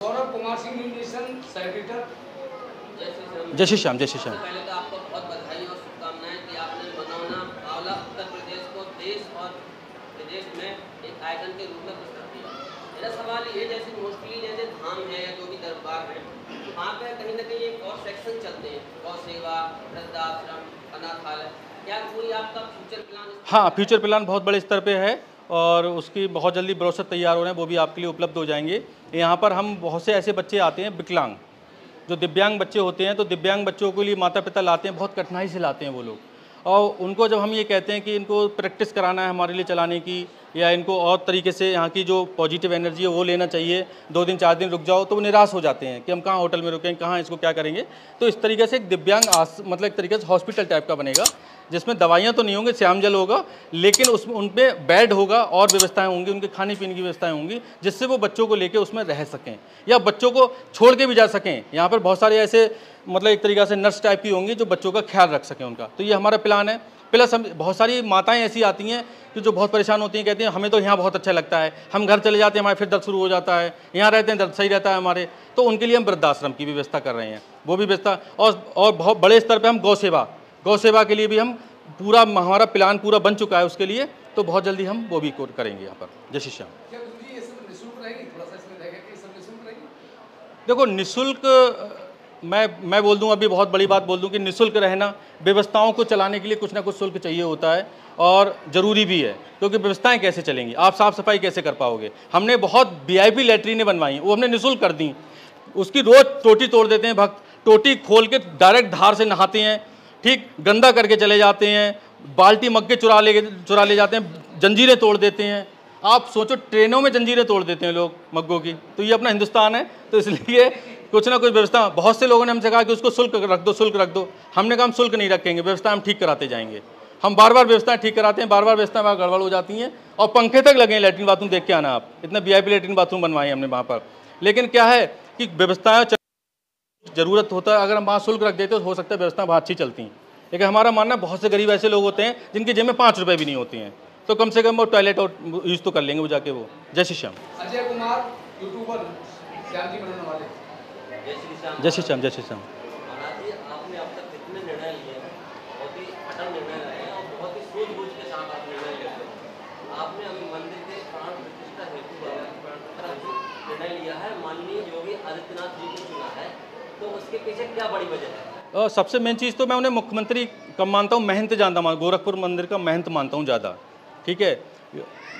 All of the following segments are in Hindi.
सौरभ कुमार सिंह सेक्रेटरी। जय श्री श्याम, जय श्री श्याम। पहले तो आपको बहुत बधाई और शुभकामनाएं कि आपने मनोना बावला उत्तर प्रदेश को देश और विदेश में एक आइकन के रूप में प्रस्तुत किया। मेरा सवाल ये, जैसे मोस्टली जैसे धाम है या जो भी दरबार है, तो वहाँ पे कहीं ना कहीं एक और सेक्शन चलते हैं, गौ सेवा, वृद्धाश्रम, अनाथालय, क्या कोई आपका फ्यूचर प्लान? हाँ, फ्यूचर प्लान बहुत बड़े स्तर पे है और उसकी बहुत जल्दी ब्रोशर तैयार हो रहे हैं, वो भी आपके लिए उपलब्ध हो जाएंगे। यहाँ पर हम बहुत से ऐसे बच्चे आते हैं विकलांग, जो दिव्यांग बच्चे होते हैं, तो दिव्यांग बच्चों के लिए माता पिता लाते हैं, बहुत कठिनाई से लाते हैं वो लोग। और उनको जब हम ये कहते हैं कि इनको प्रैक्टिस कराना है हमारे लिए चलाने की, या इनको और तरीके से यहाँ की जो पॉजिटिव एनर्जी है वो लेना चाहिए, 2 दिन 4 दिन रुक जाओ, तो वो निराश हो जाते हैं कि हम कहाँ होटल में रुकेंगे, कहाँ इसको क्या करेंगे। तो इस तरीके से एक दिव्यांग मतलब एक तरीके से हॉस्पिटल टाइप का बनेगा, जिसमें दवाइयाँ तो नहीं होंगी, श्याम जल होगा, लेकिन उसमें उन पर बेड होगा और व्यवस्थाएं होंगी, उनके खाने पीने की व्यवस्थाएं होंगी, जिससे वो बच्चों को लेके उसमें रह सकें या बच्चों को छोड़ के भी जा सकें। यहाँ पर बहुत सारे ऐसे मतलब एक तरीके से नर्स टाइप की होंगी जो बच्चों का ख्याल रख सकें उनका। तो ये हमारा प्लान है। प्लस हम बहुत सारी माताएं ऐसी आती हैं कि जो बहुत परेशान होती हैं, कहती हैं हमें तो यहाँ बहुत अच्छा लगता है, हम घर चले जाते हैं हमारे फिर दर्द शुरू हो जाता है, यहाँ रहते हैं दर्द सही रहता है हमारे। तो उनके लिए हम वृद्धाश्रम की भी व्यवस्था कर रहे हैं, वो भी व्यवस्था। और बहुत बड़े स्तर पर हम गौ सेवा के लिए भी हम पूरा हमारा प्लान पूरा बन चुका है उसके लिए, तो बहुत जल्दी हम वो भी करेंगे यहाँ पर। जय श्री श्याम। देखो निःशुल्क मैं बोल दूं, अभी बहुत बड़ी बात बोल दूं कि निःशुल्क रहना, व्यवस्थाओं को चलाने के लिए कुछ ना कुछ शुल्क चाहिए होता है और ज़रूरी भी है, क्योंकि व्यवस्थाएं कैसे चलेंगी, आप साफ़ सफाई कैसे कर पाओगे। हमने बहुत VIP लैट्रीनें बनवाई, वो हमने निःशुल्क कर दी। उसकी रोज़ टोटी तोड़ देते हैं भक्त, टोटी खोल के डायरेक्ट धार से नहाते हैं, ठीक गंदा करके चले जाते हैं, बाल्टी मग्गे चुरा ले जाते हैं, जंजीरें तोड़ देते हैं। आप सोचो ट्रेनों में जंजीरें तोड़ देते हैं लोग मग्गों की। तो ये अपना हिंदुस्तान है, तो इसलिए कुछ ना कुछ व्यवस्था। बहुत से लोगों ने हमसे कहा कि उसको शुल्क रख दो। हमने कहा हम शुल्क नहीं रखेंगे, व्यवस्था हम ठीक कराते जाएंगे। हम बार बार व्यवस्थाएं ठीक कराते हैं, बार बार व्यवस्था वहाँ गड़बड़ हो जाती हैं और पंखे तक लगे हैं। लैट्रिन बाथरूम देख के आना आप, इतना VIP लैट्रिन बाथरूम बनवाए हमने वहाँ पर। लेकिन क्या है कि व्यवस्थाएं ज़रूरत होता है, अगर हम वहाँ शुल्क रख देते तो हो सकता है व्यवस्था वहाँ अच्छी चलती हैं। लेकिन हमारा मानना, बहुत से गरीब ऐसे लोग होते हैं जिनकी जेब में 5 रुपये भी नहीं होती हैं, तो कम से कम वो टॉयलेट और यूज़ तो कर लेंगे वो जाके वो। जय श्री श्याम। अजय कुमार यूट्यूबर, श्याम जी बनाने वाले। जय श्री श्याम। जय श्री श्याम, जय श्री श्याम। महाराज जी, आपने अब तक कितने निर्णय लिए हैं, बहुत ही अटल निर्णय रहे हैं और बहुत ही सूझबूझ के साथ आप निर्णय लेते हैं। आपने अभी मंदिर के प्राण प्रतिष्ठा हेतु निर्णय लिया है, माननीय योगी आदित्यनाथ जी को चुना है, तो उसके पीछे क्या बड़ी वजह है? सबसे मेन चीज़ तो मैं उन्हें मुख्यमंत्री कम मानता हूँ, महंत ज़्यादा गोरखपुर मंदिर का महंत मानता हूँ ज़्यादा। ठीक है,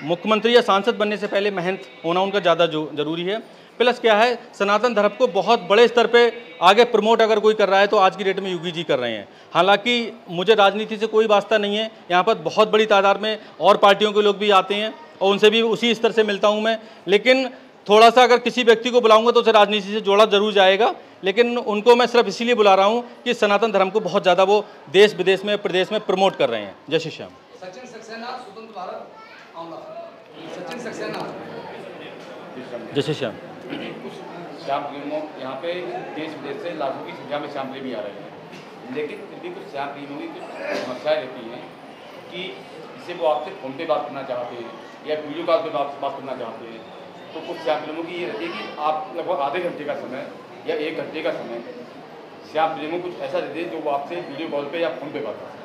मुख्यमंत्री या सांसद बनने से पहले महंत होना उनका ज़्यादा जरूरी है। प्लस क्या है, सनातन धर्म को बहुत बड़े स्तर पे आगे प्रमोट अगर कोई कर रहा है तो आज की डेट में योगी जी कर रहे हैं। हालांकि मुझे राजनीति से कोई वास्ता नहीं है, यहाँ पर बहुत बड़ी तादाद में और पार्टियों के लोग भी आते हैं और उनसे भी उसी स्तर से मिलता हूँ मैं। लेकिन थोड़ा सा अगर किसी व्यक्ति को बुलाऊंगा तो उसे राजनीति से जोड़ा जरूर जाएगा, लेकिन उनको मैं सिर्फ इसीलिए बुला रहा हूँ कि सनातन धर्म को बहुत ज़्यादा वो देश विदेश में प्रदेश में प्रमोट कर रहे हैं। जय श्री श्याम। सचिन सक्सेना, स्वतंत्र भारत आंवला। सचिन सक्सेना। जय श्री श्याम। श्याम प्रेमियों यहाँ पे देश विदेश से लाखों की संख्या में श्याम प्रेमी आ रहे हैं, लेकिन फिर भी कुछ श्याम प्रेमियों की कुछ समस्याएं रहती हैं कि जैसे वो आपसे फोन पे बात करना चाहते हैं या वीडियो कॉल पे बात करना चाहते हैं, तो कुछ श्याम प्रेमियों की ये रहती है कि आप लगभग आधे घंटे का समय या 1 घंटे का समय श्याम प्रेमियों कुछ ऐसा देते हैं जो वो आपसे वीडियो कॉल पे या फ़ोन पे बात करते हैं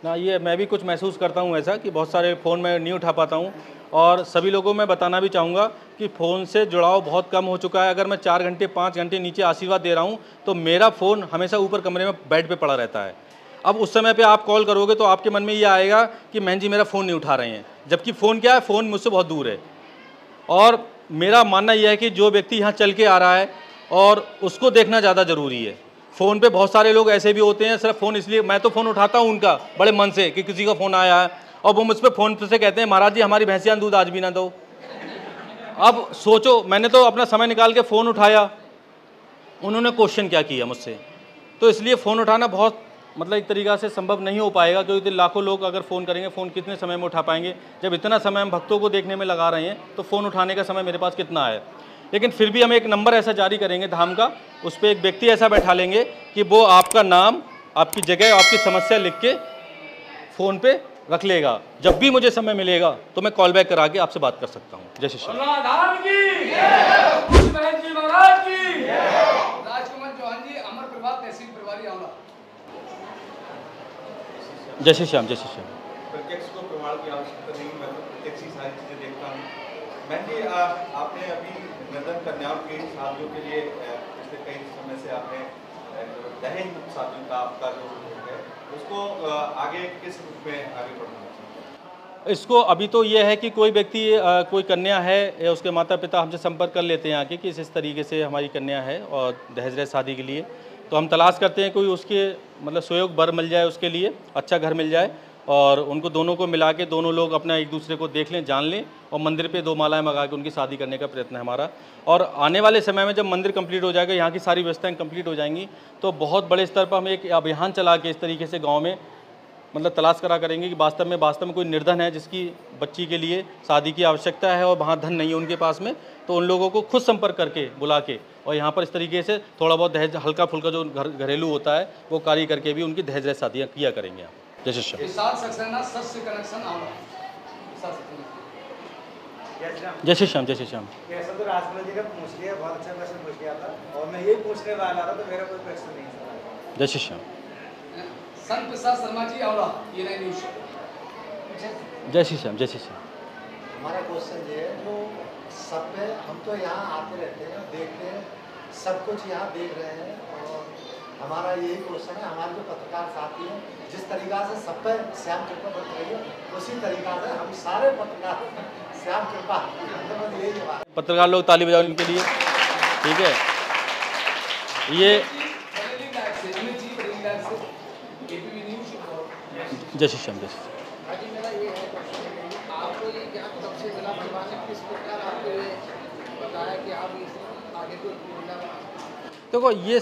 ना। ये मैं भी कुछ महसूस करता हूँ ऐसा कि बहुत सारे फ़ोन में नहीं उठा पाता हूँ, और सभी लोगों में बताना भी चाहूँगा कि फ़ोन से जुड़ाव बहुत कम हो चुका है। अगर मैं 4 घंटे 5 घंटे नीचे आशीर्वाद दे रहा हूँ तो मेरा फ़ोन हमेशा ऊपर कमरे में बेड पे पड़ा रहता है। अब उस समय पे आप कॉल करोगे तो आपके मन में ये आएगा कि महन जी मेरा फ़ोन नहीं उठा रहे हैं, जबकि फ़ोन क्या है, फ़ोन मुझसे बहुत दूर है। और मेरा मानना यह है कि जो व्यक्ति यहाँ चल के आ रहा है और उसको देखना ज़्यादा ज़रूरी है। फ़ोन पे बहुत सारे लोग ऐसे भी होते हैं, सिर्फ फ़ोन इसलिए, मैं तो फ़ोन उठाता हूँ उनका बड़े मन से कि किसी का फ़ोन आया है, और वो मुझ पर फ़ोन से कहते हैं महाराज जी हमारी भैंसियाँ दूध आज भी ना दो। अब सोचो, मैंने तो अपना समय निकाल के फ़ोन उठाया, उन्होंने क्वेश्चन क्या किया मुझसे। तो इसलिए फ़ोन उठाना बहुत मतलब एक तरीक़ा से संभव नहीं हो पाएगा, क्योंकि लाखों लोग अगर फ़ोन करेंगे, फ़ोन कितने समय में उठा पाएंगे। जब इतना समय हम भक्तों को देखने में लगा रहे हैं तो फ़ोन उठाने का समय मेरे पास कितना है। लेकिन फिर भी हम एक नंबर ऐसा जारी करेंगे धाम का, उस पर एक व्यक्ति ऐसा बैठा लेंगे कि वो आपका नाम, आपकी जगह, आपकी समस्या लिख के फ़ोन पे रख लेगा। जब भी मुझे समय मिलेगा तो मैं कॉल बैक करा के आपसे बात कर सकता हूँ। जय श्री कृष्ण। जय श्री श्याम, जय श्री श्याम। प्रत्यक्ष को प्रमाण की आवश्यकता नहीं, मैं तो प्रत्यक्ष ही सारी चीज़ें देखता हूँ। बहन जी, आपने अभी निर्धन कन्याओं के शादियों के लिए पिछले कई समय से आपने दहेज मुक्त शादियों का आपका जो है उसको आगे किस रूप में आगे बढ़ाना चाहिए? इसको अभी तो ये है कि कोई व्यक्ति कोई कन्या है या उसके माता पिता हमसे संपर्क कर लेते हैं आके कि इस तरीके से हमारी कन्या है और दहेज रहित शादी के लिए, तो हम तलाश करते हैं कोई उसके मतलब सुयोग वर मिल जाए, उसके लिए अच्छा घर मिल जाए और उनको दोनों को मिला के दोनों लोग अपना एक दूसरे को देख लें, जान लें और मंदिर पे 2 मालाएं मंगा के उनकी शादी करने का प्रयत्न है हमारा। और आने वाले समय में जब मंदिर कंप्लीट हो जाएगा, यहाँ की सारी व्यवस्थाएं कंप्लीट हो जाएंगी, तो बहुत बड़े स्तर पर हम एक अभियान चला के इस तरीके से गाँव में मतलब तलाश करा करेंगे कि वास्तव में कोई निर्धन है जिसकी बच्ची के लिए शादी की आवश्यकता है और वहाँ धन नहीं है उनके पास में, तो उन लोगों को खुद संपर्क करके बुला के और यहाँ पर इस तरीके से थोड़ा बहुत दहेज हल्का फुल्का जो घरेलू होता है वो कार्य करके भी उनकी दहेज रहित शादियाँ किया करेंगे आप। जय श्री श्याम। जय श्री श्याम, जय श्री श्याम। ऐसा तो राजकुमार जी ने पूछ लिया, बहुत अच्छा क्वेश्चन पूछ लिया था और मैं यही पूछने वाला था, तो मेरा कोई प्रश्न नहीं था। जय श्री श्याम। संत प्रसाद शर्मा जी आवला, ये नई न्यूज़। जय श्री श्याम, जय श्री श्याम। हमारा क्वेश्चन ये है, जो सब पे हम तो यहाँ आते रहते हैं, देखते हैं, सब कुछ यहाँ देख रहे हैं और हमारा यही क्वेश्चन है, हमारे जो पत्रकार साथी हैं जिस तरीक़ा से सब पे श्याम कृपा बरत रही है, उसी तरीक़ा से हम सारे पत्रकार श्याम कृपा, मतलब यही है। पत्रकार लोग ताली बजाओ इनके लिए, ठीक है। ये जय श्री श्याम, जय श्री श्याम। आज मेरा ये है क्वेश्चन, आपको ये ज्ञान कब से मिला, भगवान ने किस प्रकार आपको ये बताया कि आप इस आगे को देखो ये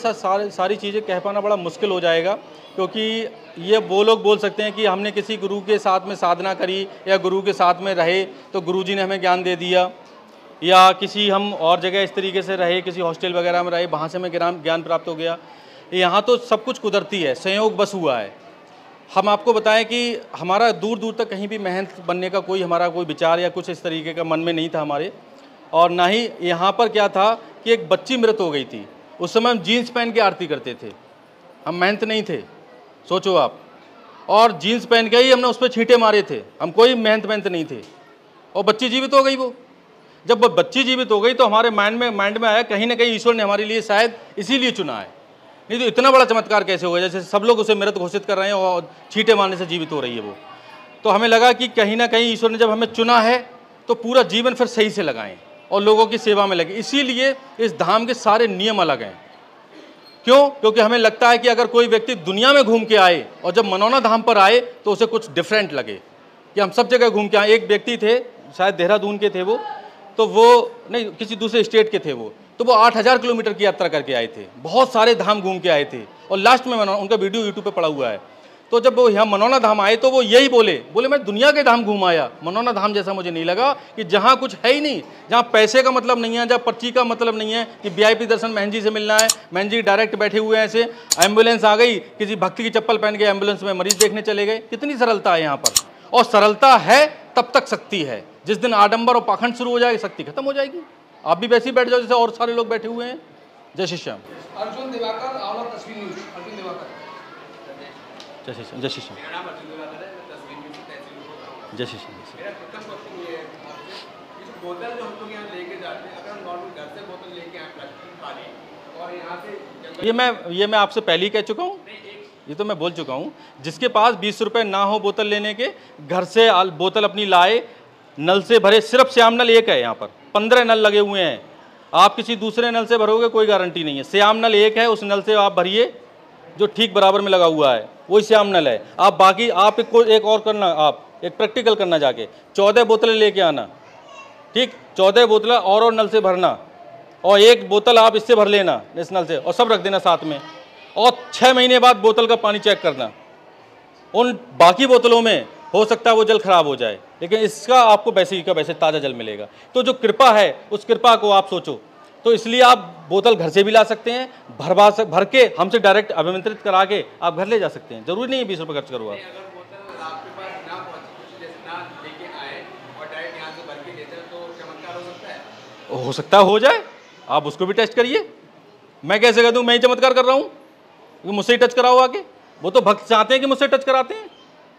सारी चीज़ें कह पाना बड़ा मुश्किल हो जाएगा, क्योंकि ये वो लोग बोल सकते हैं कि हमने किसी गुरु के साथ में साधना करी या गुरु के साथ में रहे तो गुरुजी ने हमें ज्ञान दे दिया, या किसी हम और जगह इस तरीके से रहे, किसी हॉस्टल वगैरह में रहे, वहाँ से हमें ज्ञान प्राप्त हो गया। यहाँ तो सब कुछ कुदरती है, संयोग बस हुआ है। हम आपको बताएं कि हमारा दूर दूर तक कहीं भी महंत बनने का हमारा कोई विचार या कुछ इस तरीके का मन में नहीं था हमारे, और ना ही यहाँ पर क्या था कि एक बच्ची मृत हो गई थी, उस समय हम जीन्स पहन के आरती करते थे, हम महंत नहीं थे, सोचो आप, और जीन्स पहन के ही हमने उस पर छींटे मारे थे, हम कोई महंत नहीं थे, और बच्ची जीवित हो गई। वो जब वो बच्ची जीवित हो गई तो हमारे माइंड में आया कहीं ना कहीं ईश्वर ने हमारे लिए शायद इसीलिए चुना है, नहीं तो इतना बड़ा चमत्कार कैसे हो गया, जैसे सब लोग उसे मृत घोषित कर रहे हैं और छींटे मारने से जीवित हो रही है वो। तो हमें लगा कि कहीं ना कहीं ईश्वर ने जब हमें चुना है तो पूरा जीवन फिर सही से लगाएं और लोगों की सेवा में लगे। इसीलिए इस धाम के सारे नियम अलग हैं। क्यों? क्योंकि हमें लगता है कि अगर कोई व्यक्ति दुनिया में घूम के आए और जब मनौना धाम पर आए तो उसे कुछ डिफरेंट लगे कि हम सब जगह घूम के आए। एक व्यक्ति थे, शायद देहरादून के थे वो, तो वो नहीं किसी दूसरे स्टेट के थे वो, तो वो 8000 किलोमीटर की यात्रा करके आए थे, बहुत सारे धाम घूम के आए थे, और लास्ट में उनका वीडियो यूट्यूब पे पड़ा हुआ है। तो जब वो यहाँ मनौना धाम आए तो वो यही बोले मैं दुनिया के धाम घूम आया, मनौना धाम जैसा मुझे नहीं लगा, कि जहाँ कुछ है ही नहीं, जहाँ पैसे का मतलब नहीं है, जहाँ पर्ची का मतलब नहीं है कि VIP दर्शन महन जी से मिलना है, महन जी डायरेक्ट बैठे हुए हैं, ऐसे एम्बुलेंस आ गई, किसी भक्ति की चप्पल पहन के एम्बुलेंस में मरीज देखने चले गए। कितनी सरलता है यहाँ पर, और सरलता है तब तक शक्ति है, जिस दिन आडंबर और पाखंड शुरू हो जाएगी शक्ति खत्म हो जाएगी। आप भी वैसे ही बैठ जाओ जैसे और सारे लोग बैठे हुए हैं। जय श्री श्याम। अर्जुन दिवाकर, आवला तस्वीर न्यूज़। अर्जुन दिवाकर। जय श्री श्याम, जय श्री श्याम, मेरा नाम अर्जुन दिवाकर है, मैं तस्वीर न्यूज़ की तहसील में होता हूँ। जय श्री श्याम। मेरा प्रथम क्वेश्चन ये है आपसे, ये जो बोतल जो हम लोग यहाँ लेके जाते हैं, अगर हम नॉर्मल घर से बोतल लेके आए प्लास्टिक खाली और यहाँ से ये मैं आपसे पहले ही कह चुका हूँ, ये तो मैं बोल चुका हूँ, जिसके पास 20 रुपये ना हो बोतल लेने के, घर से बोतल अपनी लाए, नल से भरे। सिर्फ श्याम नल एक है यहाँ पर, 15 नल लगे हुए हैं। आप किसी दूसरे नल से भरोगे कोई गारंटी नहीं है। श्याम नल एक है, उस नल से आप भरिए जो ठीक बराबर में लगा हुआ है, वही श्याम नल है। आप बाकी आप एक और करना, आप एक प्रैक्टिकल करना, जाके 14 बोतलें लेके आना, ठीक, 14 बोतलें और नल से भरना, और एक बोतल आप इससे भर लेना इस नल से, और सब रख देना साथ में, और 6 महीने बाद बोतल का पानी चेक करना। उन बाकी बोतलों में हो सकता है वो जल खराब हो जाए, लेकिन इसका आपको वैसे ही का वैसे ताज़ा जल मिलेगा। तो जो कृपा है उस कृपा को आप सोचो, तो इसलिए आप बोतल घर से भी ला सकते हैं, भर के हमसे डायरेक्ट अभिमंत्रित करा के आप घर ले जा सकते हैं। जरूरी नहीं है 20 रुपये खर्च करो आप। अगर बोतल आपके पास ना पहुँचे, जैसे ना लेके आए और डायरेक्ट यहाँ से भर के लेते हैं, तो चमत्कार हो सकता है? हो सकता है हो जाए, आप उसको भी टेस्ट करिए। मैं कैसे कह दूँ मैं ही चमत्कार कर रहा हूँ, मुझसे ही टच कराओ आके? वो तो भक्त चाहते हैं कि मुझसे टच कराते हैं,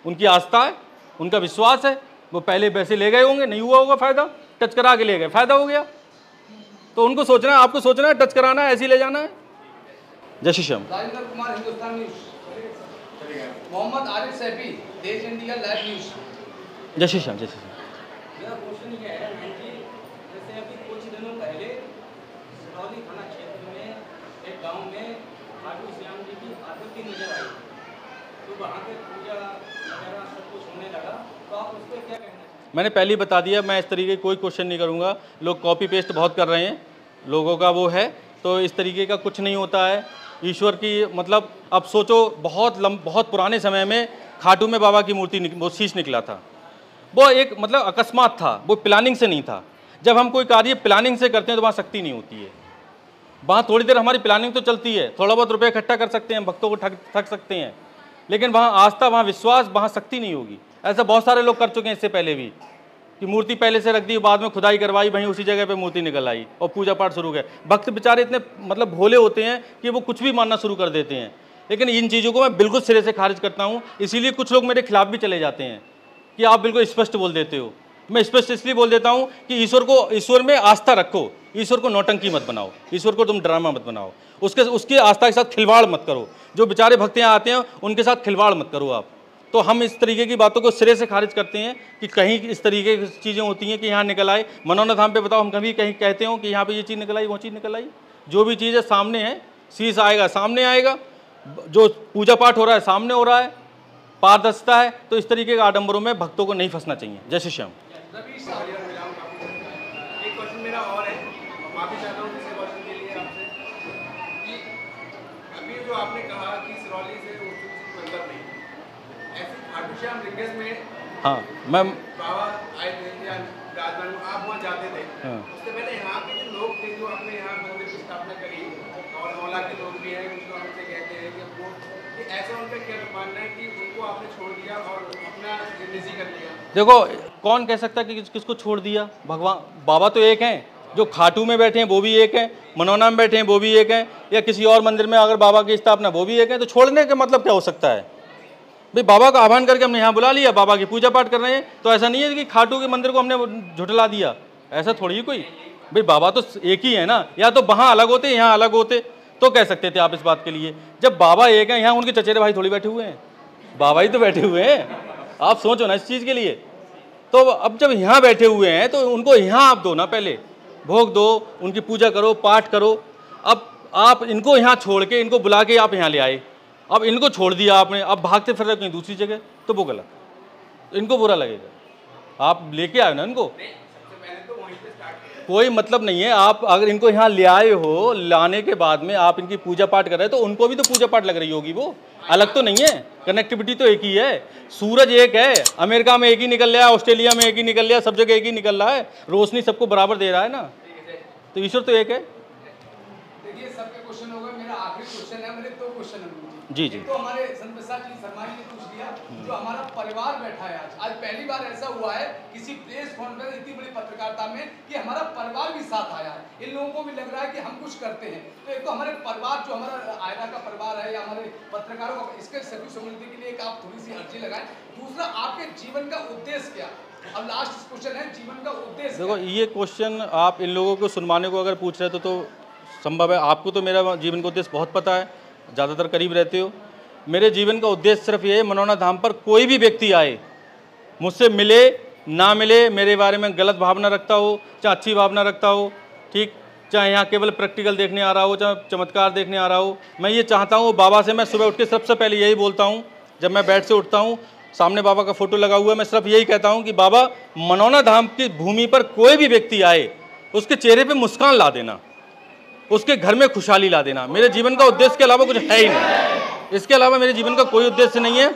उनकी आस्था है, उनका विश्वास है। वो पहले पैसे ले गए होंगे, नहीं हुआ होगा फ़ायदा, टच करा के ले गए, फ़ायदा हो गया। तो उनको सोचना है, आपको सोचना है, टच कराना है, ऐसे ही ले जाना है। जय श्री श्याम। राजेंद्र कुमार, हिंदुस्तान न्यूज। मोहम्मद आरिफ सैफी, देश इंडिया लाइव न्यूज। जय श्री श्याम, जय श्री श्याम। मेरा क्वेश्चन ये है कि जैसे अभी कुछ दिनों पहले सिरौली थाना क्षेत्र में एक गांव में खाटू श्याम जी की आकृति नजर आई, तो वहाँ पे पूजा वगैरह सब कुछ होने लगा, तो आप उस पर क्या कहना चाहेंगे? मैंने पहले ही बता दिया, मैं इस तरीके कोई क्वेश्चन नहीं करूँगा। लोग कॉपी पेस्ट बहुत कर रहे हैं, लोगों का वो है, तो इस तरीके का कुछ नहीं होता है। ईश्वर की मतलब अब सोचो, बहुत पुराने समय में खाटू में बाबा की मूर्ति वो शीश निकला था। वो एक मतलब अकस्मात था, वो प्लानिंग से नहीं था। जब हम कोई कार्य प्लानिंग से करते हैं तो वहाँ शक्ति नहीं होती है। वहाँ थोड़ी देर हमारी प्लानिंग तो चलती है, थोड़ा बहुत रुपये इकट्ठा कर सकते हैं, भक्तों को ठग सकते हैं, लेकिन वहाँ आस्था, वहाँ विश्वास, वहाँ शक्ति नहीं होगी। ऐसा बहुत सारे लोग कर चुके हैं इससे पहले भी, कि मूर्ति पहले से रख दी, बाद में खुदाई करवाई, वहीं उसी जगह पे मूर्ति निकल आई और पूजा पाठ शुरू गए। भक्त बेचारे इतने मतलब भोले होते हैं कि वो कुछ भी मानना शुरू कर देते हैं। लेकिन इन चीज़ों को मैं बिल्कुल सिरे से खारिज करता हूँ। इसीलिए कुछ लोग मेरे खिलाफ भी चले जाते हैं कि आप बिल्कुल स्पष्ट बोल देते हो। मैं स्पष्ट इसलिए बोल देता हूँ कि ईश्वर में आस्था रखो, ईश्वर को नौटंकी मत बनाओ, ईश्वर को तुम ड्रामा मत बनाओ, उसकी आस्था के साथ खिलवाड़ मत करो। जो बेचारे भक्त यहाँ आते हैं उनके साथ खिलवाड़ मत करो आप। तो हम इस तरीके की बातों को सिरे से खारिज करते हैं कि कहीं इस तरीके की चीज़ें होती हैं कि यहाँ निकल आए। मनौना धाम पे बताओ, हम कभी कहीं कहते हो कि यहाँ पे ये चीज़ निकल आई, वो चीज़ निकल आई? जो भी चीज़ है सामने है, शीश आएगा सामने आएगा, जो पूजा पाठ हो रहा है सामने हो रहा है, पारदर्शिता है। तो इस तरीके के आडंबरों में भक्तों को नहीं फंसना चाहिए। जय श्री श्याम। एक क्वेश्चन मेरा और है, माफी चाहता हूँ इस क्वेश्चन के लिए आपसे, कि अभी जो आपने कहा कि सिरौली से मतलब नहीं, ऐसे खाटू श्याम लिंगेश में हाँ, मैं बाबा आए थे या राजमान में आप वहाँ जाते थे, हाँ। उससे पहले यहाँ के जो लोग थे जो अपने यहाँ मंदिर की स्थापना करी, और मौला के लोग भी हैं, कुछ लोग हमसे कहते हैं कि वो कि ऐसा उनका क्या मानना है कि उनको आपने छोड़ दिया और अपना निजी कर लिया? देखो, कौन कह सकता है कि किसको छोड़ दिया? भगवान बाबा तो एक हैं, जो खाटू में बैठे हैं वो भी एक हैं, मनौना में बैठे हैं वो भी एक हैं, या किसी और मंदिर में अगर बाबा की स्थापना वो भी एक है। तो छोड़ने का मतलब क्या हो सकता है? भाई बाबा का आह्वान करके हमने यहाँ बुला लिया, बाबा की पूजा पाठ कर रहे हैं, तो ऐसा नहीं है कि खाटू के मंदिर को हमने झुठला दिया, ऐसा थोड़ी ही कोई। भाई बाबा तो एक ही है ना, या तो वहाँ अलग होते यहाँ अलग होते तो कह सकते थे आप इस बात के लिए। जब बाबा एक है, यहाँ उनके चचेरे भाई थोड़ी बैठे हुए हैं, बाबा ही तो बैठे हुए हैं। आप सोचो ना इस चीज़ के लिए। तो अब जब यहाँ बैठे हुए हैं तो उनको यहाँ आप दो ना, पहले भोग दो, उनकी पूजा करो, पाठ करो। अब आप इनको यहाँ छोड़ के, इनको बुला के आप यहाँ ले आए, अब इनको छोड़ दिया आपने, अब भागते फिर रहे कहीं दूसरी जगह, तो वो गलत, इनको बुरा लगेगा। आप लेके आए ना इनको, कोई मतलब नहीं है। आप अगर इनको यहाँ ले आए हो, लाने के बाद में आप इनकी पूजा पाठ कर रहे हैं तो उनको भी तो पूजा पाठ लग रही होगी, वो अलग तो नहीं है। कनेक्टिविटी तो एक ही है, सूरज एक है, अमेरिका में एक ही निकल रहा है, ऑस्ट्रेलिया में एक ही निकल रहा है, सब जगह एक ही निकल रहा है, रोशनी सबको बराबर दे रहा है ना। तो ईश्वर तो एक है। देखिए सबके क्वेश्चन हो गए, मेरा आखिरी क्वेश्चन है, मेरे दो क्वेश्चन है जी जी। तो हमारे संत प्रसाद जी शर्मा जी ने पूछ लिया, जो हमारा परिवार बैठा है आज पहली बार ऐसा हुआ है किसी प्रेस कॉन्फ्रेंस इतनी बड़ी पत्रकारिता में कि हमारा परिवार भी साथ आया है। इन लोगों को भी लग रहा है कि हम कुछ करते हैं। तो एक तो हमारे परिवार, जो हमारा आयरा का परिवार है या हमारे पत्रकारों का, इसके सभी समृद्धि के लिए एक आप थोड़ी सी अर्जी लगाएं। दूसरा, आपके जीवन का उद्देश्य क्या? अब लास्ट क्वेश्चन है, जीवन का उद्देश्य। देखो, ये क्वेश्चन आप इन लोगों को सुनवाने को अगर पूछ रहे हो तो संभव है। आपको तो मेरा जीवन का उद्देश्य बहुत पता है, ज़्यादातर करीब रहते हो। मेरे जीवन का उद्देश्य सिर्फ ये है, मनौना धाम पर कोई भी व्यक्ति आए, मुझसे मिले ना मिले, मेरे बारे में गलत भावना रखता हो चाहे अच्छी भावना रखता हो, ठीक, चाहे यहाँ केवल प्रैक्टिकल देखने आ रहा हो चाहे चमत्कार देखने आ रहा हो, मैं ये चाहता हूँ बाबा से मैं सुबह उठ के सबसे पहले यही बोलता हूँ। जब मैं बेड से उठता हूँ, सामने बाबा का फोटो लगा हुआ है, मैं सिर्फ यही कहता हूँ कि बाबा, मनौना धाम की भूमि पर कोई भी व्यक्ति आए, उसके चेहरे पर मुस्कान ला देना, उसके घर में खुशहाली ला देना। मेरे जीवन का उद्देश्य के अलावा कुछ है ही नहीं। इसके अलावा मेरे जीवन का कोई उद्देश्य नहीं है,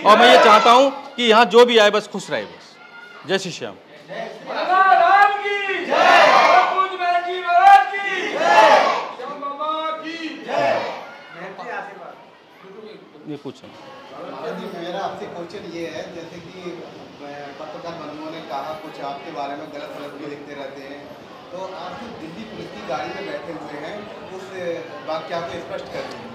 और मैं ये चाहता हूँ कि यहाँ जो भी आए बस खुश रहे, बस। जय श्री श्याम। ये पूछो। मेरा आपसे क्वेश्चन ये है, जैसे कि पत्रकार बंधुओं ने कहा कुछ आपके बारे में गलत वीडियो लिखते रहते हैं, तो आप जो दिल्ली पुलिस की गाड़ी में बैठे हुए हैं, उस वाक्य को स्पष्ट कर दीजिए।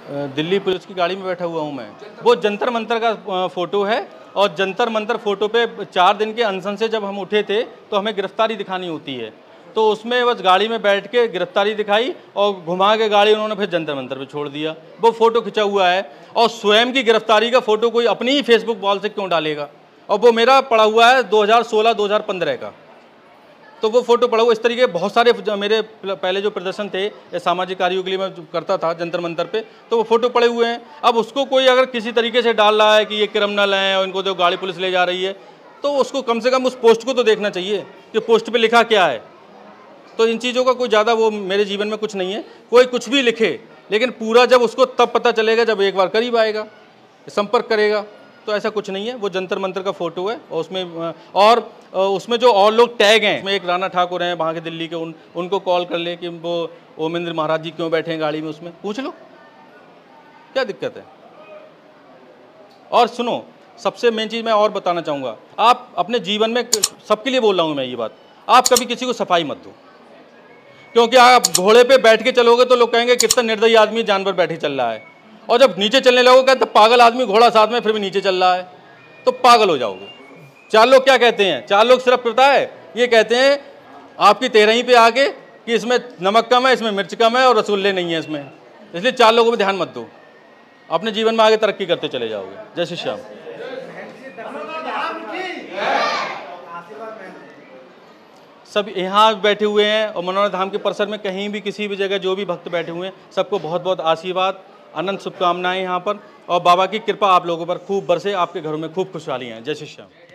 दिल्ली पुलिस की गाड़ी में बैठा हुआ हूँ मैं। वो जंतर मंतर का फ़ोटो है और जंतर मंतर फ़ोटो पे 4 दिन के अनशन से जब हम उठे थे तो हमें गिरफ्तारी दिखानी होती है, तो उसमें बस गाड़ी में बैठ के गिरफ्तारी दिखाई और घुमा के गाड़ी उन्होंने फिर जंतर मंतर पे छोड़ दिया। वो फ़ोटो खिंचा हुआ है और स्वयं की गिरफ्तारी का फ़ोटो कोई अपनी ही फेसबुक वॉल से क्यों डालेगा, और वो मेरा पड़ा हुआ है 2016-2015 का, तो वो फ़ोटो पड़ा हुआ। इस तरीके बहुत सारे मेरे पहले जो प्रदर्शन थे या सामाजिक कार्यों के लिए मैं करता था जंतर मंतर पे, तो वो फ़ोटो पड़े हुए हैं। अब उसको कोई अगर किसी तरीके से डाल रहा है कि ये क्रिमिनल हैं और इनको तो गाड़ी पुलिस ले जा रही है, तो उसको कम से कम उस पोस्ट को तो देखना चाहिए कि पोस्ट पे लिखा क्या है। तो इन चीज़ों का कोई ज़्यादा वो मेरे जीवन में कुछ नहीं है। कोई कुछ भी लिखे, लेकिन पूरा जब उसको तब पता चलेगा जब एक बार करीब आएगा, संपर्क करेगा। तो ऐसा कुछ नहीं है, वो जंतर मंतर का फ़ोटो है और उसमें जो और लोग टैग हैं, उसमें एक राणा ठाकुर हैं वहाँ के दिल्ली के, उनको कॉल कर ले कि वो ओमेंद्र महाराज जी क्यों बैठे हैं गाड़ी में, उसमें पूछ लो क्या दिक्कत है। और सुनो, सबसे मेन चीज़ मैं और बताना चाहूँगा, आप अपने जीवन में, सबके लिए बोल रहा हूँ मैं ये बात, आप कभी किसी को सफाई मत दो, क्योंकि आप घोड़े पे बैठ के चलोगे तो लोग कहेंगे कितना निर्दयी आदमी जानवर बैठे चल रहा है, और जब नीचे चलने लगोगे तो पागल आदमी घोड़ा साथ में फिर भी नीचे चल रहा है, तो पागल हो जाओगे। 4 लोग क्या कहते हैं, 4 लोग सिर्फ पता है ये कहते हैं आपकी 13वीं पे आके कि इसमें नमक कम है, इसमें मिर्च कम है और रसगुल्ले नहीं है इसमें, इसलिए 4 लोगों पे ध्यान मत दो, अपने जीवन में आगे तरक्की करते चले जाओगे। जय श्री श्याम। सब यहाँ बैठे हुए हैं और मनोहर धाम के परिसर में कहीं भी किसी भी जगह जो भी भक्त बैठे हुए हैं, सबको बहुत बहुत आशीर्वाद, अनंत शुभकामनाएं यहाँ पर, और बाबा की कृपा आप लोगों पर खूब बरसे, आपके घरों में खूब खुशहाली है। जय श्री श्याम।